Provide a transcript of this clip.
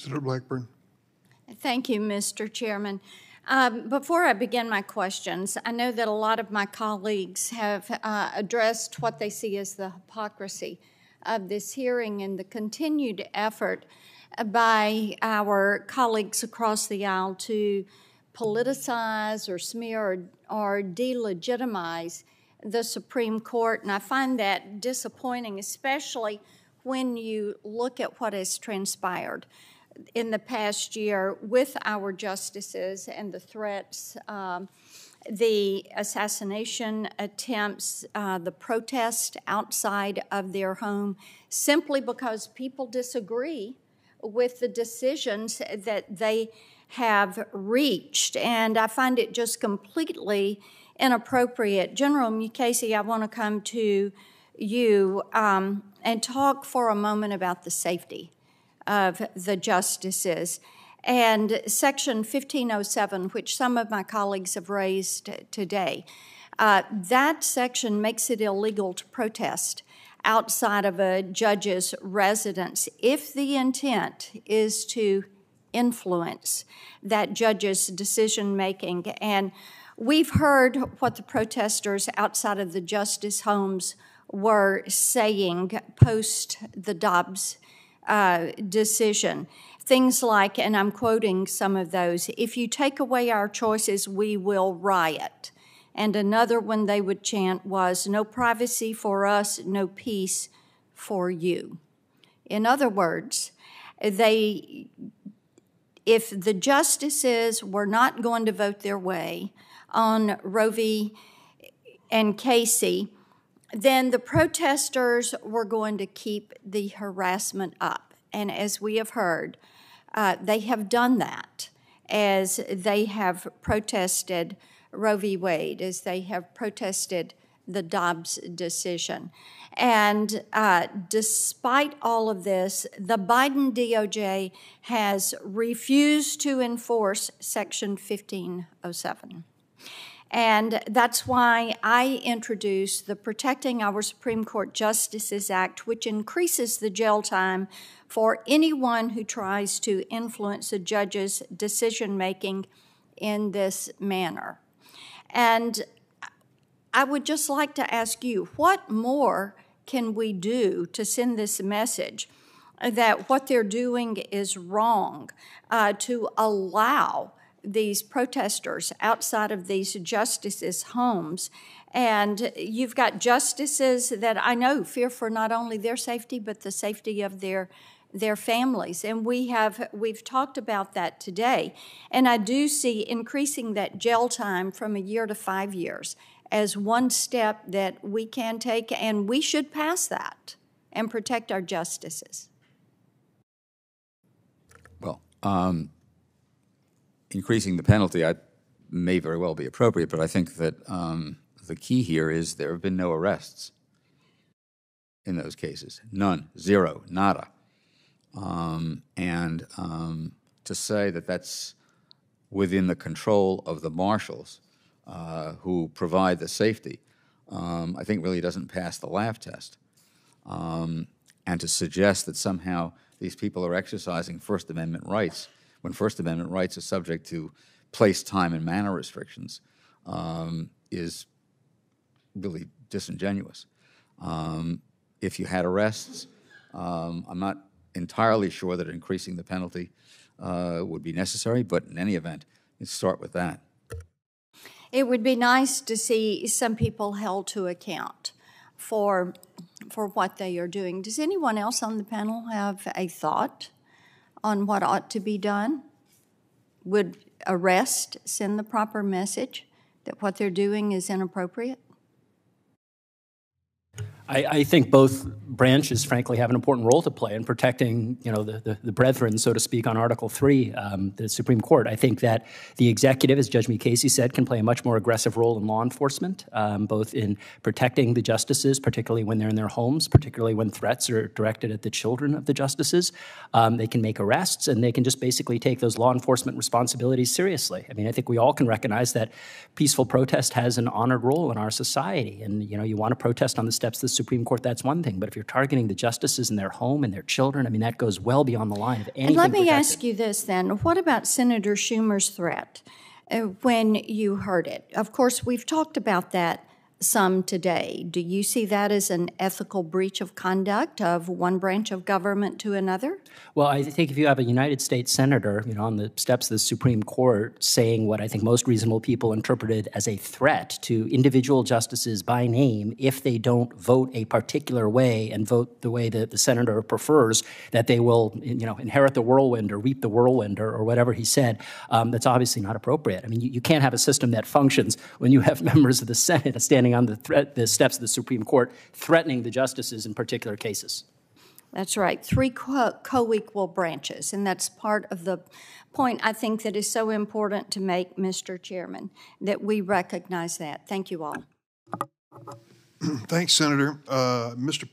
Senator Blackburn. Thank you, Mr. Chairman. Before I begin my questions, I know that a lot of my colleagues have addressed what they see as the hypocrisy of this hearing and the continued effort by our colleagues across the aisle to politicize or smear or delegitimize the Supreme Court. And I find that disappointing, especially when you look at what has transpired in the past year with our justices and the threats, the assassination attempts, the protest outside of their home, simply because people disagree with the decisions that they have reached. And I find it just completely inappropriate. General Mukasey, I want to come to you and talk for a moment about the safety of the justices. And Section 1507, which some of my colleagues have raised today, that section makes it illegal to protest outside of a judge's residence if the intent is to influence that judge's decision-making. And we've heard what the protesters outside of the justice homes were saying post the Dobbs decision. Things like, and I'm quoting some of those, "If you take away our choices, we will riot." And another one they would chant was, "No privacy for us, no peace for you." In other words, if the justices were not going to vote their way on Roe v. and Casey, then the protesters were going to keep the harassment up. And as we have heard, they have done that as they have protested Roe v. Wade, as they have protested the Dobbs decision. And despite all of this, the Biden DOJ has refused to enforce Section 1507. And that's why I introduced the Protecting Our Supreme Court Justices Act, which increases the jail time for anyone who tries to influence a judge's decision-making in this manner. And I would just like to ask you, what more can we do to send this message that what they're doing is wrong, to allow these protesters outside of these justices' homes? And you've got justices that I know fear for not only their safety, but the safety of their families. And we've talked about that today. And I do see increasing that jail time from a year to 5 years as one step that we can take, and we should pass that and protect our justices. Well, increasing the penalty may very well be appropriate, but I think that the key here is there have been no arrests in those cases. None, zero, nada. To say that that's within the control of the marshals who provide the safety, I think really doesn't pass the laugh test. And to suggest that somehow these people are exercising First Amendment rights when First Amendment rights are subject to place, time, and manner restrictions is really disingenuous. If you had arrests, I'm not entirely sure that increasing the penalty would be necessary, but in any event, let's start with that. It would be nice to see some people held to account for what they are doing. Does anyone else on the panel have a thought on what ought to be done? Would arrest send the proper message that what they're doing is inappropriate? I think both branches, frankly, have an important role to play in protecting, the brethren, so to speak, on Article 3, the Supreme Court. I think that the executive, as Judge Mukasey said, can play a much more aggressive role in law enforcement, both in protecting the justices, particularly when they're in their homes, particularly when threats are directed at the children of the justices. They can make arrests, and they can just basically take those law enforcement responsibilities seriously. I mean, I think we all can recognize that peaceful protest has an honored role in our society, and, you want to protest on the steps of the Supreme Court, that's one thing. But if you're targeting the justices in their home and their children, I mean, that goes well beyond the line of anything And let me protected. ask you this then. What about Senator Schumer's threat when you heard it? Of course, we've talked about that some today. Do you see that as an ethical breach of conduct of one branch of government to another? Well, I think if you have a United States senator, on the steps of the Supreme Court saying what I think most reasonable people interpreted as a threat to individual justices by name if they don't vote a particular way and vote the way that the senator prefers, that they will, inherit the whirlwind or reap the whirlwind or whatever he said, that's obviously not appropriate. I mean, you can't have a system that functions when you have members of the Senate standing on the steps of the Supreme Court threatening the justices in particular cases. That's right, three co-equal branches, and that's part of the point I think that is so important to make, Mr. Chairman, that we recognize that. Thank you all. Thanks, Senator. Mr.